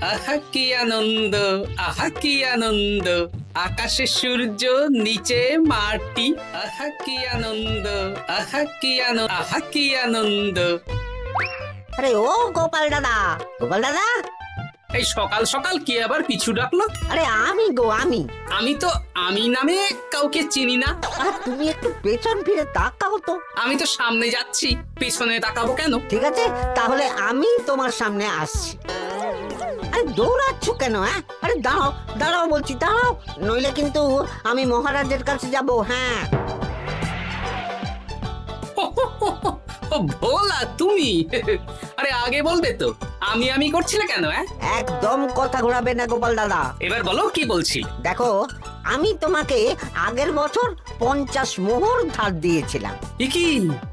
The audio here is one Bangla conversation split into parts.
আহা কি আনন্দ, আহা কি আনন্দ, আকাশে সূর্য নিচে মাটি, আহা কি আনন্দ, আহা কি আনন্দ, আহা কি আনন্দ। আরে ও গোপাল দাদা, গোপাল দাদা, এই সকাল সকাল কি আবার পিছু ডাকলো? আরে আমি আমি। আমি তো আমি নামে কাউকে চিনি না। আর তুমি একটু পেছন ফিরে তাকাও তো। আমি তো সামনে যাচ্ছি, পেছনে তাকাবো কেন? ঠিক আছে, তাহলে আমি তোমার সামনে আসছি। আরে দৌড়াচ্ছ কেন? হ্যাঁ, আরে দাঁড়াও দাঁড়াও বলছি, দাঁড়াও, নইলে কিন্তু আমি মহারাজের কাছে যাব। হ্যাঁ, ও ভোলা তুমি? আরে আগে বলবে তো, আমি করছিলে কেন? একদম কথা ঘোরাবে না গোপাল দাদা। এবার বলো কি বলছি। দেখো, আমি তোমাকে আগের বছর 50 মোহর ধার দিয়েছিলাম। এ কি,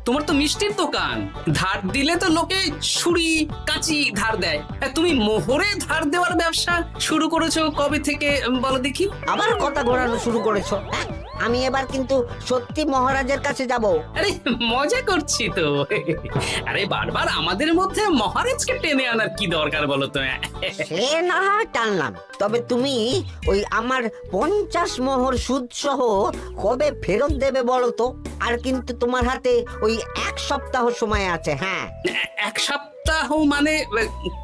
তোমার তো মিষ্টির দোকান, ধার দিলে তো লোকে ছুরি কাঁচি ধার দেয়, আর তুমি মোহরে ধার দেওয়ার ব্যবসা শুরু করেছো কবে থেকে বলো দেখি? আবার কথা ঘোরানো শুরু করেছো? হ্যাঁ, আমি এবার কিন্তু সত্যি মহারাজের কাছে যাব। আরে মজা করছি তো। আরে বারবার আমাদের মধ্যে মহারাজকে টেনে আনার কি দরকার বলো তো? সে না হয় টানলাম, তবে তুমি ওই আমার 50 মোহর সুদ সহ কবে ফেরত দেবে বলো তো? আর কিন্তু তোমার হাতে ওই 1 সপ্তাহ সময় আছে। হ্যাঁ, 1 সপ্তাহ মানে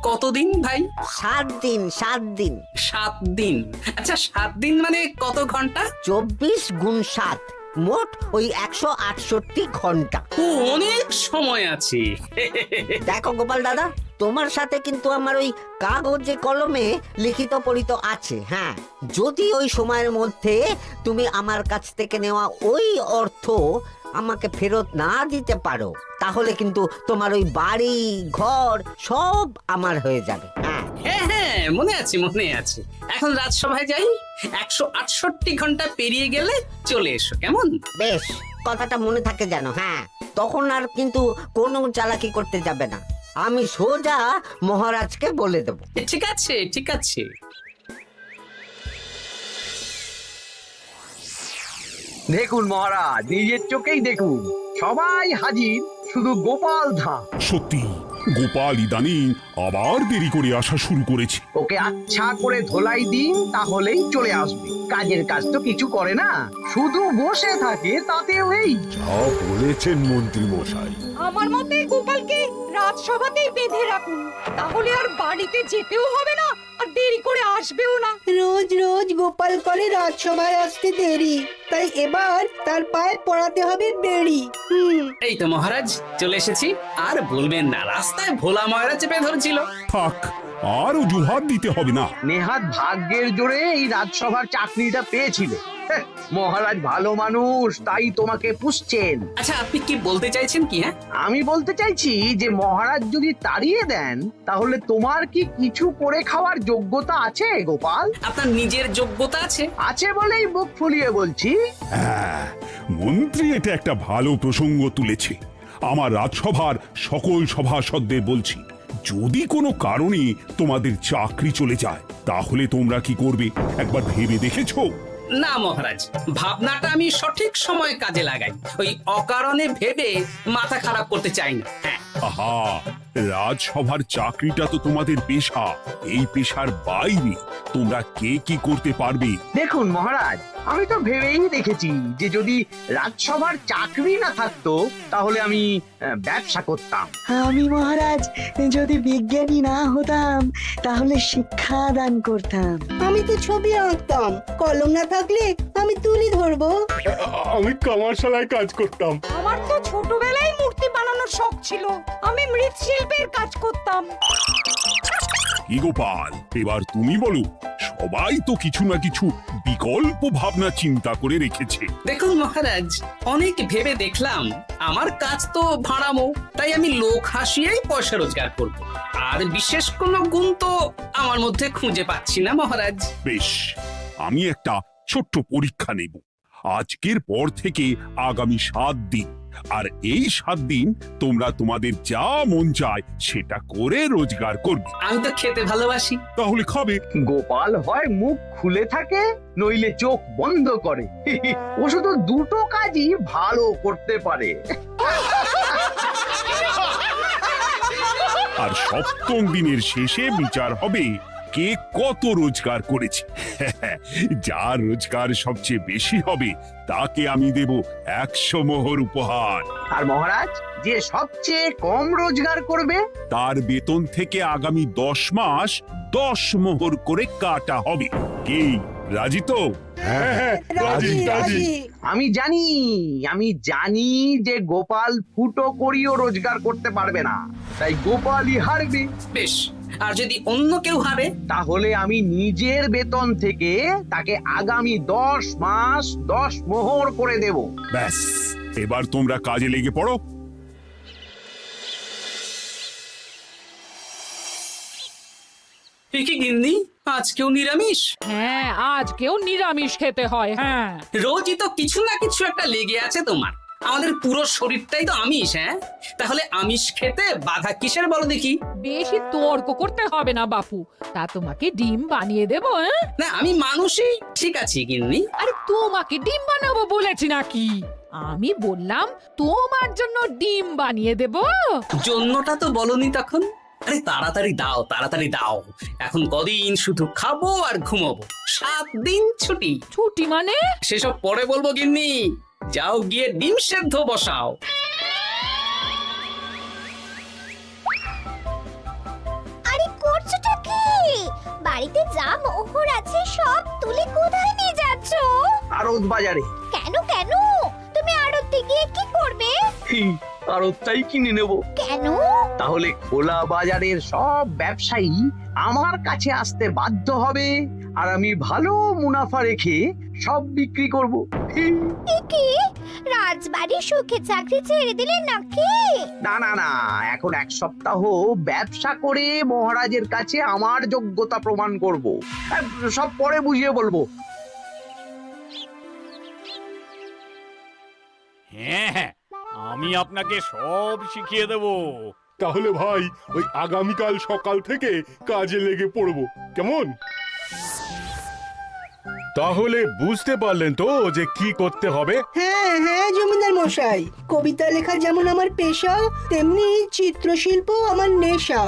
কতদিন ভাই? 7 দিন, 7 দিন। 7 দিন? আচ্ছা 7 দিন মানে কত ঘন্টা? 24 গুণ 7, মোট ওই 168 ঘন্টা। ও, অনেক সময় আছে। দেখো গোপাল দাদা, তোমার সাথে কিন্তু আমার ওই কাগজে কলমে লিখিত পড়িত আছে। হ্যাঁ, যদি ওই সময়ের মধ্যে তুমি আমার কাছ থেকে নেওয়া ওই অর্থ আমাকে ফেরত না দিতে পারো, তাহলে কিন্তু তোমার ওই বাড়ি ঘর সব আমার হয়ে যাবে। হ্যাঁ, হ্যাঁ হ্যাঁ, মনে আছে মনে আছে। এখন রাজসভায় যাই, 168 ঘন্টা পেরিয়ে গেলে চলে এসো, কেমন? বেশ, কথাটা মনে থাকে যেন। হ্যাঁ, তখন আর কিন্তু কোনো চালাকি করতে যাবে না, আমি সোজা মহারাজকে বলে দেবো। ঠিক আছে ঠিক আছে। দেখুন মহারাজ, নিজের চোখেই দেখুন, সবাই হাজির, শুধু গোপাল ধা। সত্যি গোপাল ইদানিং আবার দেরি করে আসা শুরু করেছে। ওকে আচ্ছা করে ধোলাই দিন, তাহলেই চলে আসবে। কাজের কাজ তো কিছু করে না, শুধু বসে থাকে, তাতেও এই। যা বলেছেন মন্ত্রী মশাই। আমার মতে গোপালকে রাজসভাতেই বেঁধে রাখুন, তাহলে আর বাড়িতে যেতেও হবে না, আর দেরি করে আসবেও না। রোজ রোজ গোপাল করে রাজসভায় আসতে দেরি, তাই এবার তার পায়ে পড়াতে হবে বেড়ি। এই তো মহারাজ চলে এসেছি। আর বলবেন না, রাস্তায় ভোলা ময়রা চেপে ধরেছিল। থাক, আর অজুহাত দিতে হবে না। নেহাত ভাগ্যের জোরে এই রাজসভার চাকরিটা পেয়েছিল। হ্যাঁ, মহারাজ ভালো মানুষ, তাই তোমাকে পুষছেন। আচ্ছা আপনি কি বলতে চাইছেন কি? আমি বলতে চাইছি যে মহারাজ যদি তাড়িয়ে দেন, তাহলে তোমার কি কিছু করে খাওয়ার যোগ্যতা আছে গোপাল? আপনার নিজের যোগ্যতা আছে? আছে বলেই বুক ফুলিয়ে বলছি। হ্যাঁ, মন্ত্রী এটা একটা ভালো প্রসঙ্গ তুলেছে। আমার রাজসভার সকল সভাসদদের বলছি, যদি কোনো কারণে তোমাদের চাকরি চলে যায়, তাহলে তোমরা কি করবে একবার ভেবে দেখেছো? না মহারাজ, ভাবনাটা আমি সঠিক সময় কাজে লাগাই, ওই অকারণে ভেবে মাথা খারাপ করতে চাই না। হ্যাঁ, আহা, রাজসভার চাকরিটা তো তোমাদের পেশা। এই পেশার বাইরে তোমরা কে কি করতে পারবে? দেখুন মহারাজ, আমি তো ভেবেই দেখেছি যে যদি রাজসভার চাকরি না থাকতো, তাহলে আমি ব্যবসা করতাম। আমি মহারাজ যদি বিজ্ঞানী না হতাম, তাহলে শিক্ষা দান করতাম। আমি তো ছবি আঁকতাম, কলম না থাকলে আমি তুলি ধরবো। আমি কামারশালায় কাজ করতাম। আমার তো ছোটবেলায় মূর্তি বানানোর শখ ছিল, আমি মৃৎশিল্পের কাজ করতাম। কি গোপাল, এবার তুমি বলো। সবাই তো কিছু না কিছু বিকল্প ভাবনা চিন্তা করে রেখেছে। দেখুন মহারাজ, অনেক ভেবে দেখলাম আমার কাজ তো ভাড়ামো, তাই আমি লোক হাসিয়েই পয়সা রোজগার করব। আর বিশেষ কোনো গুণ তো আমার মধ্যে খুঁজে পাচ্ছি না মহারাজ। বেশ, আমি একটা ছোট্ট পরীক্ষা নেব। আজকের পর থেকে আগামী 7 দিন, আর এই 7 দিন তোমরা তোমাদের যা মন চায় সেটা করে রোজগার করবে। আমি তো খেতে ভালোবাসি। তাহলে খাবে। গোপাল হয় মুখ খুলে থাকে, নইলে চোখ বন্ধ করে। ও শুধু দুটো কাজই ভালো করতে পারে। আর 7ম দিনের শেষে বিচার হবে কে কত রোজগার করেছে। যার রোজগার সবচেয়ে বেশি হবে তাকে আমি দেব 100 মোহর উপহার। আর মহারাজ, যে সবচেয়ে কম রোজগার করবে তার বেতন থেকে আগামী 10 মাস 10 মোহর করে কাটা হবে। কি রাজি তো? হ্যাঁ, রাজি রাজি। আমি জানি যে গোপাল ফুটো করিও রোজগার করতে পারবে না, তাই গোপালই হারবে। বেশ, আর যদি অন্য কেউ হারে? তাহলে আমি নিজের বেতন থেকে তাকে আগামী 10 মাস 10 মোহর করে দেব। ব্যাস, এবার তোমরা কাজে লেগে পড়ো। এ কি গিন্নি, আজকেও নিরামিষ? হ্যাঁ, আজকেও নিরামিষ খেতে হয়। হ্যাঁ, রোজই তো কিছু না কিছু একটা লেগে আছে তোমার। আমাদের পুরো শরীরটাই তো আমিষ। হ্যাঁ, তাহলে আমিষ খেতে বাধা কিসের বলো দেখি? বেশি তর্ক করতে হবে না বাপু। তা তোমাকে ডিম বানিয়ে দেবো? হ্যাঁ, না, আমি মানুষই ঠিক আছি গিন্নি। আরে তোমাকে ডিম বানাবো বলেছি নাকি? আমি বললাম তোমার জন্য ডিম বানিয়ে দেবো। জন্যটা তো বলনি তখন। আরে তাড়াতাড়ি দাও, তাড়াতাড়ি দাও। এখন কদিন শুধু খাবো আর ঘুমাবো, 7 দিন ছুটি। ছুটি মানে? সেসব পরে বলবো গিন্নি। যাও গিয়ে ডিম সেদ্ধ বসাও। আরে করছোটা কি? বাড়িতে যা মোহর আছে সব তুলে কোথায় নিয়ে যাচ্ছ? আড়ত বাজারে। কেন কেন? তুমি আড়তে গিয়ে কি করবে? আড়তটাই কিনে নেব। কেন? তাহলে খোলা বাজারের সব ব্যবসায়ী আমার কাছে আসতে বাধ্য হবে, আর আমি ভালো মুনাফা রেখে সব বিক্রি করব। এ কি? রাজবাড়ি সুখে চাকরি ছেড়ে দিলেন নাকি? না না না, এখন 1 সপ্তাহ ব্যবসা করে মহারাজের কাছে আমার যোগ্যতা প্রমাণ করব। সব পরে বুঝিয়ে বলবো। হ্যাঁ, আমি আপনাকে সব শিখিয়ে দেব। তাহলে ভাই ওই আগামীকাল সকাল থেকে কাজে লেগে পড়বো, কেমন? তাহলে বুঝতে পারলেন তো যে কি করতে হবে? হ্যাঁ হ্যাঁ জমিদার মশাই, কবিতা লেখা যেমন আমার পেশা, তেমনি চিত্রশিল্প আমার নেশা।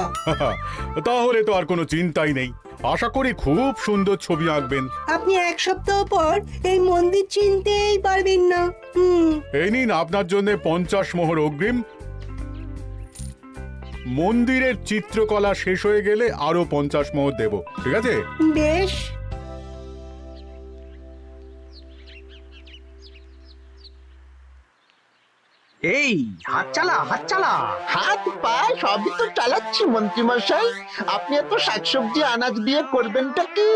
তাহলে তো আর কোনো চিন্তাই নেই। আশা করি খুব সুন্দর ছবি আঁকবেন। আপনি 1 সপ্তাহ পর এই মন্দির চিনতেই পারবেন না। এই নিন আপনার জন্য 50 মোহর অগ্রিম। মন্দিরের চিত্রকলা শেষ হয়ে গেলে আরো 50 মোহর দেব, ঠিক আছে? বেশ। এই হাত চালা, হাত চালা। হাত পা সবই তো চালাচ্ছি মন্ত্রী মশাই। আপনি এত শাকসবজি আনাজ দিয়ে করবেনটা কি?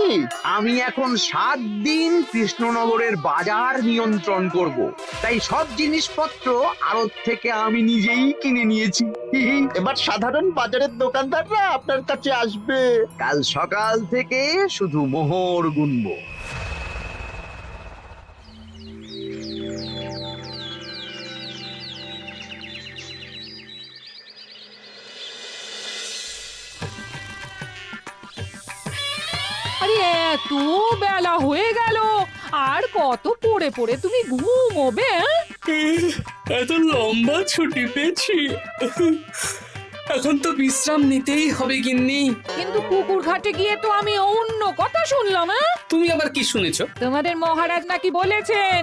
আমি এখন 7 দিন কৃষ্ণনগরের বাজার নিয়ন্ত্রণ করব, তাই সব জিনিসপত্র আড়ত থেকে আমি নিজেই কিনে নিয়েছি। এবার সাধারণ বাজারের দোকানদাররা আপনার কাছে আসবে। কাল সকাল থেকে শুধু মোহর গুনবো। আরে এত বেলা হয়ে গেল, আর কত পড়ে পড়ে তুমি ঘুমোবে? এত লম্বা ছুটি পেয়েছি, এখন তো বিশ্রাম নিতেই হবে গিন্নি। কিন্তু পুকুর ঘাটে গিয়ে তো আমি অন্য কথা শুনলাম। তুমি আবার কি শুনেছো? তোমাদের মহারাজ নাকি বলেছেন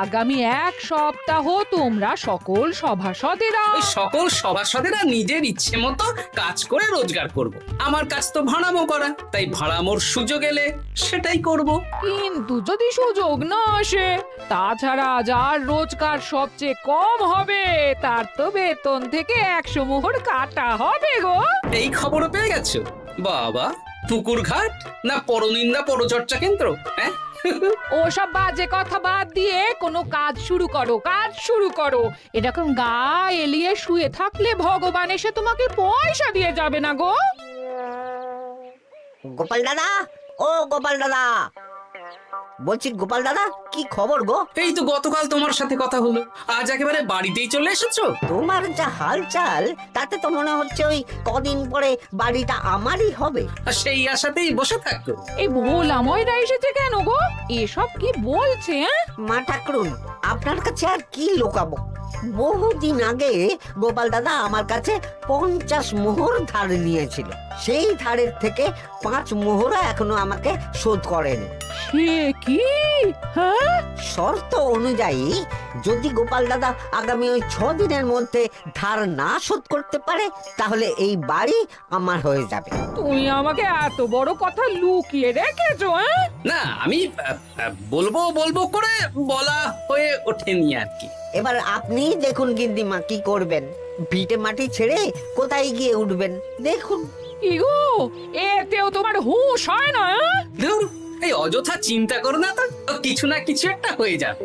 আগামী 1 সপ্তাহ তোমরা সকল সভাসদেরা ওই সকল সভাসদেরা নিজের ইচ্ছে মতো কাজ করে রোজগার করব। আমার কাজ তো ভাড়ামো করা, তাই ভাড়ামোর সুযোগ এলে সেটাই করব। কিন্তু যদি সুযোগ না আসে, তাছাড়া যার রোজগার সবচেয়ে কম হবে তার তো বেতন থেকে 100 মোহর কাটা হবে গো। এই খবর পেয়ে গেছো? বাবা, পুকুর ঘাট না পরনিন্দা পরচর্চা কেন্দ্র? হ্যাঁ, ওসব বাজে কথা বাদ দিয়ে কোনো কাজ শুরু করো, কাজ শুরু করো। এরকম গা এলিয়ে শুয়ে থাকলে ভগবান এসে তোমাকে পয়সা দিয়ে যাবে না গো। গোপাল দাদা, ও গোপাল দাদা, বলছি গোপাল দাদা, কি খবর গো? এই তো গতকাল তোমার সাথে কথা হলো, আজ একেবারে বাড়িতেই চলে এসেছো। তোমার যা হালচাল তাতে তো মনে হচ্ছে ওই কদিন পরে বাড়িটা আমারই হবে। আর সেই আশাতেই বসে থাকতো। এই ভোলাময়রা এসেছে কেন গো? এসব কি বলছে? মা ঠাকুরুন, আপনার কাছে আর কি লুকাবো? বহুদিন আগে গোপাল দাদা আমার কাছে 50 মোহর ধার নিয়েছিল। সেই ধারের থেকে 5 মোহরা এখনো আমাকে শোধ করেনি। সে কি? হ্যাঁ, শর্ত অনুযায়ী যদি গোপাল দাদা আগামী ওই 6 দিনের মধ্যে ধার না শোধ করতে পারে তাহলে এই বাড়ি আমার হয়ে যাবে। তুমি আমাকে এত বড় কথা লুকিয়ে রেখেছো? না, আমি বলবো বলবো করে বলা হয়ে ওঠেনি আর কি। এবার আপনি দেখুন গিন্দিমা কি করবেন। ভিটে মাটি ছেড়ে কোথায় গিয়ে উঠবেন দেখুন। ইগো, এতেও তোমার হুঁশ হয় না? ধুর, এই অযথা চিন্তা করো না তো, কিছু না কিছু একটা হয়ে যাবে।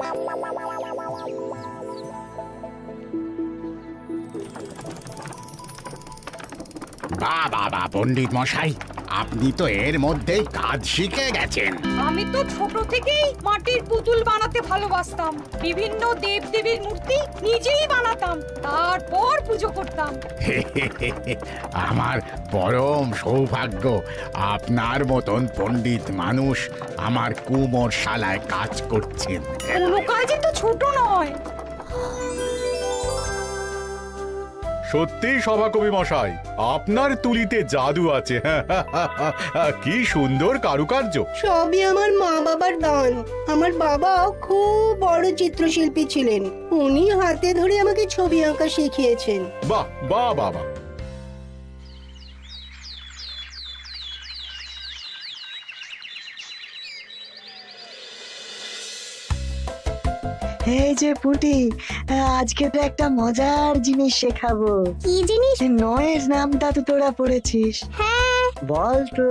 বাবা পণ্ডিত মশাই, আপনি তো এর মধ্যেই কাজ শিখে গেছেন। আমি তো ছোট থেকেই মাটির পুতুল বানাতে ভালোবাসতাম। বিভিন্ন দেবদেবীর মূর্তি নিজেই বানাতাম, তারপর পুজো করতাম। আমার পরম সৌভাগ্য আপনার মতন পণ্ডিত মানুষ আমার কুমোর শালায় কাজ করছেন। কোনো কাজই তো ছোট নয়। সত্যি সভাকবি মশাই, আপনার তুলিতে জাদু আছে। কি সুন্দর কারুকার্য। সবই আমার মা বাবার দান। আমার বাবাও খুব বড় চিত্রশিল্পী ছিলেন। উনি হাতে ধরে আমাকে ছবি আঁকা শিখিয়েছেন। বাহ বাহ বাবা। এই যে পুটি, আজকে তো একটা মজার জিনিস শেখাবো। কি জিনিস? নয়ের নামটা তো তোরা পড়েছিস। হ্যাঁ, বল তো।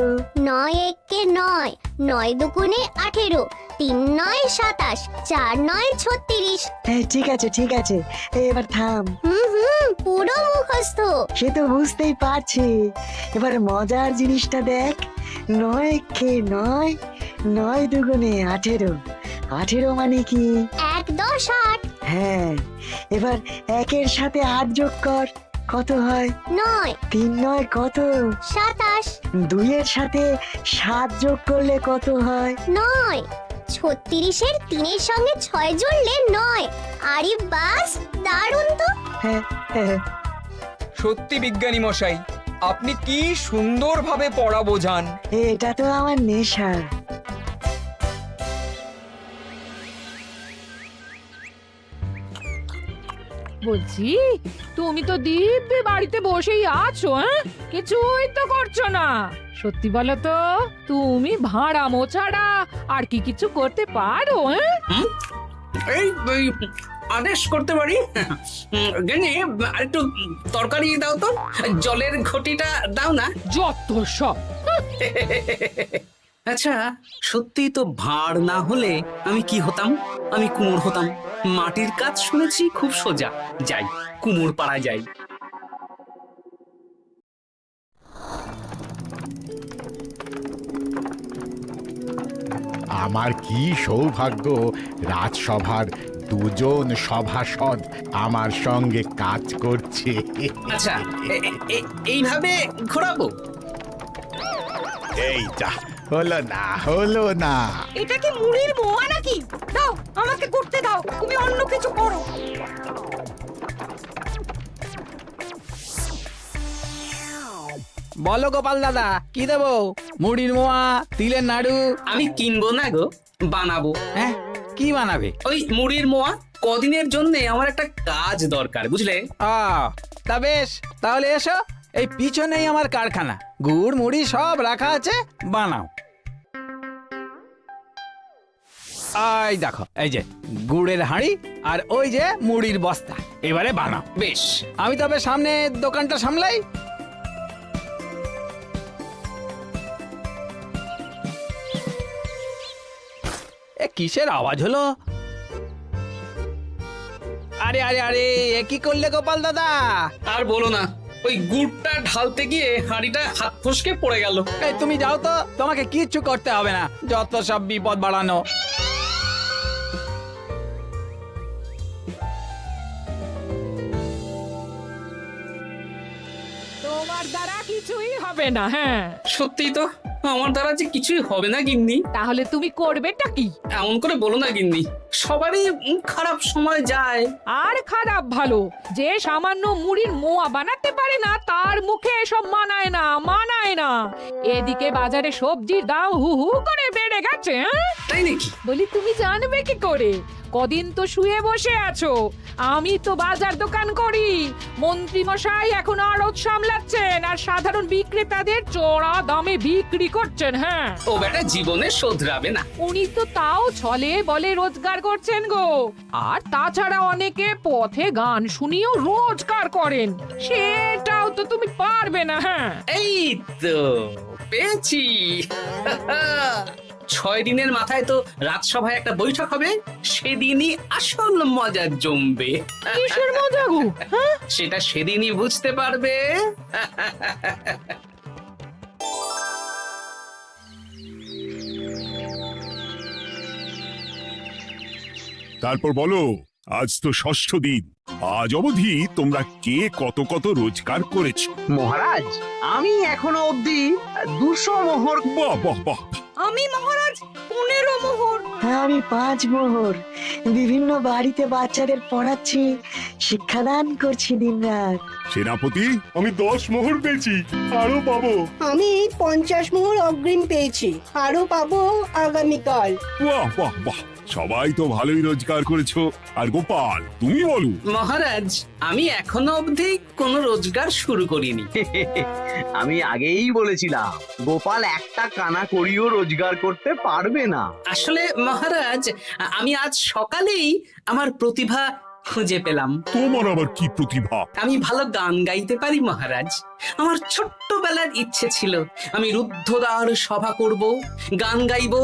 9 একে 9, 9 দুগুণে 18, 3 9 27, 4 9 36। ঠিক আছে ঠিক আছে, এবার থাম। পুরো মুখস্থ। সে তো বুঝতেই পারছি। এবার মজার জিনিসটা দেখ। 9 কে 9, 9 দুগুণে 18, 18 মানে কি? 1 10 8। হ্যাঁ, এবার 1-এর সাথে 8 যোগ কর, কত হয়? 9 3 9 কত? 27। 2-এর সাথে 7 যোগ করলে কত হয়? 9 36-এর 3-এর সঙ্গে 6 জুড়লে 9। আরে বাস, দারুণ তো। হ্যাঁ হ্যাঁ। সত্যি বিজ্ঞানী মশাই, আপনি কি সুন্দরভাবে পড়া বোঝান। এটা তো আমার নেশা। বলছি, তুমি তো দিব্যি বাড়িতে বসেই আছো, কিছুই তো করছো না। সত্যি বলো তো, তুমি ভাড়ামো ছাড়া আর কি কিছু করতে পারো? এই আদেশ করতে পারি। গেনি, একটু তরকারি দাও তো, জলের ঘটিটা দাও না। যত সব। আচ্ছা, সত্যি তো ভাঁড় না হলে আমি কি হতাম? আমি কুমোর হতাম। মাটির কাজ শুনেছি খুব সোজা। যাই, কুমোর পাড়া যাই। আমার কি সৌভাগ্য, রাজসভার দুজন সভাসদ আমার সঙ্গে কাজ করছে। আচ্ছা, এইভাবে ঘোরাবো? এই যা, হলো না। এটা কি মুড়ির মোয়া নাকি? দাও, আমাকে করতে দাও, তুমি অন্য কিছু করো। বলো গোপাল দাদা, কি দেবো? মুড়ির মোয়া, তিলের নাড়ু? আমি কিনবো না গো, বানাবো। হ্যাঁ, কি বানাবে? ওই মুড়ির মোয়া। কদিনের জন্য আমার একটা কাজ দরকার, বুঝলে? তা বেশ, তাহলে এসো, এই পিছনেই আমার কারখানা। গুড় মুড়ি সব রাখা আছে, বানাও। এই দেখো, এই যে গুড়ের হাঁড়ি আর ওই যে মুড়ির বস্তা, এবারে বানাও। বেশ, আমি তবে সামনে দোকানটা সামলাই। কিসের আওয়াজ হলো? আরে আরে আরে, এ কি করলে গোপাল দাদা? আর বলো না, ওই গুড়টা ঢালতে গিয়ে হাঁড়িটা হাত ফসকে পড়ে গেল। এই তুমি যাও তো, তোমাকে কিচ্ছু করতে হবে না, যত সব বিপদ বাড়ানো। তোমার দ্বারা কিছুই হবে না। হ্যাঁ, সত্যি তো আমার দ্বারা যে কিছুই হবে না গিন্নি। তাহলে তুমি করবেটা কি? এমন করে বলো না গিন্নি, সবারই খারাপ সময় যায়। আর খারাপ ভালো, যে সামান্য মুড়ির মোয়া বানাতে পারে না তার মুখে এসব মানায় না, মানায় না। এদিকে বাজারে সবজির দাম হু হু করে বেড়ে গেছে। হ্যাঁ, তাই নাকি? বলি তুমি জানবে কি করে? কদিন তো শুয়ে বসে আছো, আমি তো বাজার দোকান করি। মন্ত্রী মশাই এখন আড়ত সামলাচ্ছেন আর সাধারণ বিক্রেতাদের চড়া দামে বিক্রি করছেন। হ্যাঁ, ও বেটা জীবনে শোধরাবে না। উনি তো তাও ছলে বলে রোজগার করছেন গো। আর তাছাড়া অনেকে পথে গান শুনিয়েও রোজগার করেন, সেটাও তো তুমি পারবে না। হ্যাঁ, এই তো পেয়েছি। 6 দিনের মাথায় তো রাজসভায় একটা বৈঠক হবে, সেদিনই আসল মজা জমবে। কিসের মজা গো? হ্যাঁ, সেটা সেদিনই বুঝতে পারবে। তারপর বলো, আজ তো ষষ্ঠ দিন, আজ অবধি তোমরা কে কত কত রোজগার করেছো? মহারাজ, আমি এখনো অবধি 200 মোহর। বাহ বাহ বাহ! আমি মহারাজ 15 মোহর। হ্যাঁ, আমি 5 মোহর। বিভিন্ন বাড়িতে বাচ্চাদের পড়াচ্ছি, শিক্ষাদান করছি দিনরাত। সেনাপতি, আমি 10 মোহর পেয়েছি, আরো পাবো। আমি 50 মোহর অগ্রিম পেয়েছি, আরো পাবো আগামীকাল। বাহ বাহ বাহ! সবাই তো ভালোই রোজগার করেছো। আর গোপাল, তুমি বলো। মহারাজ, আমি এখনো অবধি কোনো রোজগার শুরু করিনি। আমি আগেই বলেছিলাম গোপাল একটা কানা করিও রোজগার করতে পারবে না। আসলে মহারাজ, আমি আজ সকালেই আমার প্রতিভা খুঁজে পেলাম। তোমার আবার কি প্রতিভা? আমি ভালো গান গাইতে পারি মহারাজ। আমার ছোট্টবেলার ইচ্ছে ছিল আমি রুদ্ধদ্বার সভা করব, গান গাইবো,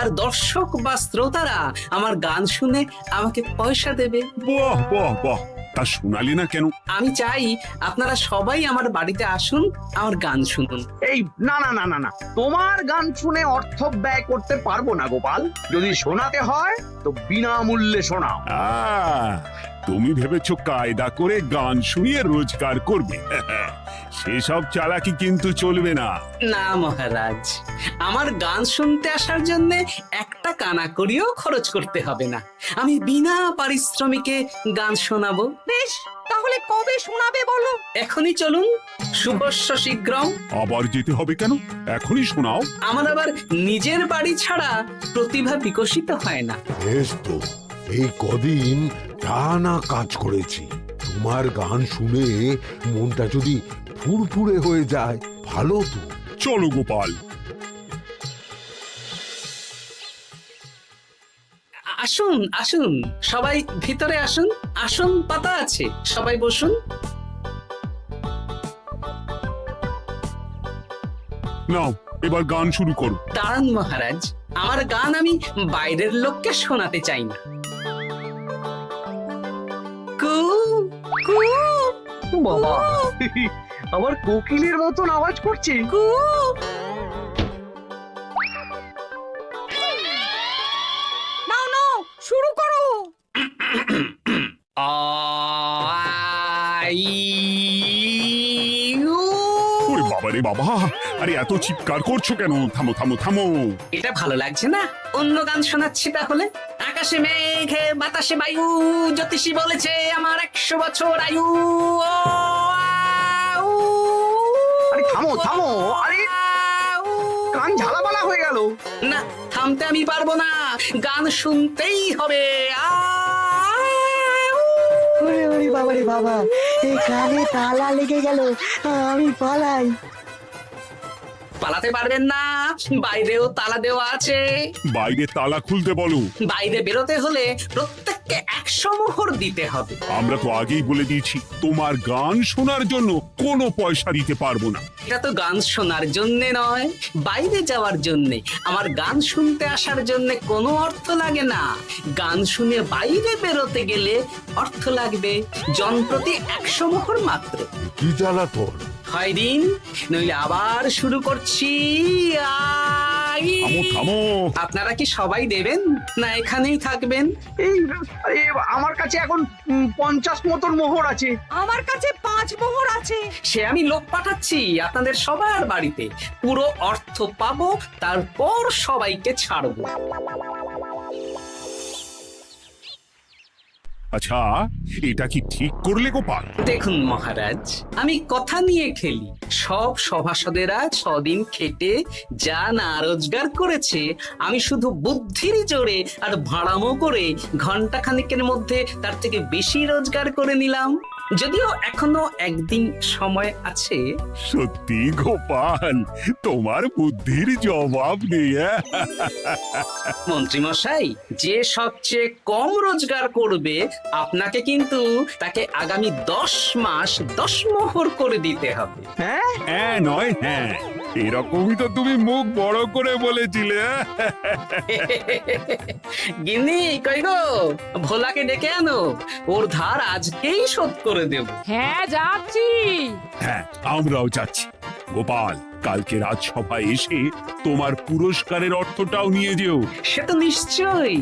আর দর্শক বা শ্রোতারা আমার গান শুনে আমাকে পয়সা দেবে। বাহ বাহ বাহ! তা শোনালে না কেন? আমি চাই আপনারা সবাই আমার বাড়িতে আসুন, আমার গান শুনুন। এই না না না না না, তোমার গান শুনে অর্থ ব্যয় করতে পারবো না গোপাল। যদি শোনাতে হয় তো বিনামূল্যে শোনাও। তুমি ভেবেছো কায়দা করে গান শুনিয়ে রোজগার করবে? সেসব চালাকি কিন্তু চলবে না। না মহারাজ, আমার গান শুনতে আসার জন্য একটা কানা করিও খরচ করতে হবে না। আমি বিনা পারিশ্রমিকে গান শোনাবো। বেশ, তাহলে কবে শোনাবে বলো? এখনই চলুন, শুভস্য শীঘ্রম। আবার যেতে হবে কেন? এখনই শোনাও। আমার আবার নিজের বাড়ি ছাড়া প্রতিভা বিকশিত হয় না। বেশ তো, এই কদিন টানা কাজ করেছি, তোমার গান শুনে মনটা যদি ফুরফুরে হয়ে যায় ভালো তো। চলো গোপাল। আসুন আসুন, সবাই ভিতরে আসুন, আসন পাতা আছে, সবাই বসুন। নাও, এবার গান শুরু করো। দাঁড়ান মহারাজ, আমার গান আমি বাইরের লোককে শোনাতে চাই না। কু কু বাবা, আবার কোকিলের মতন আওয়াজ করছে। কু। নাও নাও, শুরু করো। ওরে বাবা রে বাবা! আরে এত চিৎকার করছো কেন? থামো থামো থামো! এটা ভালো লাগছে না? অন্য গান শোনাচ্ছি তাহলে। আকাশে মেঘে বাতাসে বায়ু, জ্যোতিষী বলেছে আমার 100 বছর আয়ু। আরে থামো থামো! আরে কান ঝালাপালা হয়ে গেল। না, থামতে আমি পারবো না, গান শুনতেই হবে। ওরে ওরে বাবা রে বাবা, এই কানে তালা লেগে গেল, আমি পালাই। পালাতে পারবেন না, বাইরেও তালা দেওয়া আছে। বাইরে তালা খুলতে বলো। বাইরে বেরোতে হলে প্রত্যেককে 100 মোহর দিতে হবে। আমরা তো আগেই বলে দিয়েছি, তোমার গান শোনার জন্য কোনো পয়সা দিতে পারবো না। এটা তো গান শোনার জন্যে নয়, বাইরে যাওয়ার জন্যে। আমার গান শুনতে আসার জন্য কোনো অর্থ লাগে না। গান শুনে বাইরে বেরোতে গেলে অর্থ লাগবে, জনপ্রতি 100 মোহর মাত্র। কি জ্বালাতন! হয় দিন, নইলে আবার শুরু করছি। থামো থামো। আপনারা কি সবাই দেবেন, না এখানেই থাকবেন? এই আরে, আমার কাছে এখন 50 মতন মোহর আছে। আমার কাছে 5 মোহর আছে। সে আমি লোক পাঠাচ্ছি আপনাদের সবার বাড়িতে, পুরো অর্থ পাবো, তারপর সবাইকে ছাড়বো। আচ্ছা, এটা কি ঠিক করলে গোপাল? দেখুন মহারাজ, আমি কথা নিয়ে খেলি। সব সভাসদেরা 6 দিন খেটে যা না রোজগার করেছে, আমি শুধু বুদ্ধির জোরে আর ভাড়ামো করে ঘন্টা খানিকের মধ্যে তার থেকে বেশি রোজগার করে নিলাম। যদিও এখনো একদিন সময় আছে। সত্যি গোপাল, তোমার বুদ্ধির জবাব নেই। মন্ত্রী মশাই, যে সবচেয়ে কম রোজগার করবে আপনাকে কিন্তু তাকে আগামী 10 মাস 10 মোহর করে দিতে হবে। হ্যাঁ নয় হ্যাঁ, এরকমই তো তুমি মুখ বড় করে বলেছিলে। গিন্নি কই গো, ভোলাকে ডেকে আনো, ওর ধার আজকেই শোধ করে দেব। হ্যাঁ যাচ্ছি। হ্যাঁ, আমরাও যাচ্ছি। গোপাল, কালকে রাজসভায় এসে তোমার পুরস্কারের অর্থটাও নিয়ে যেও। সে তো নিশ্চয়ই।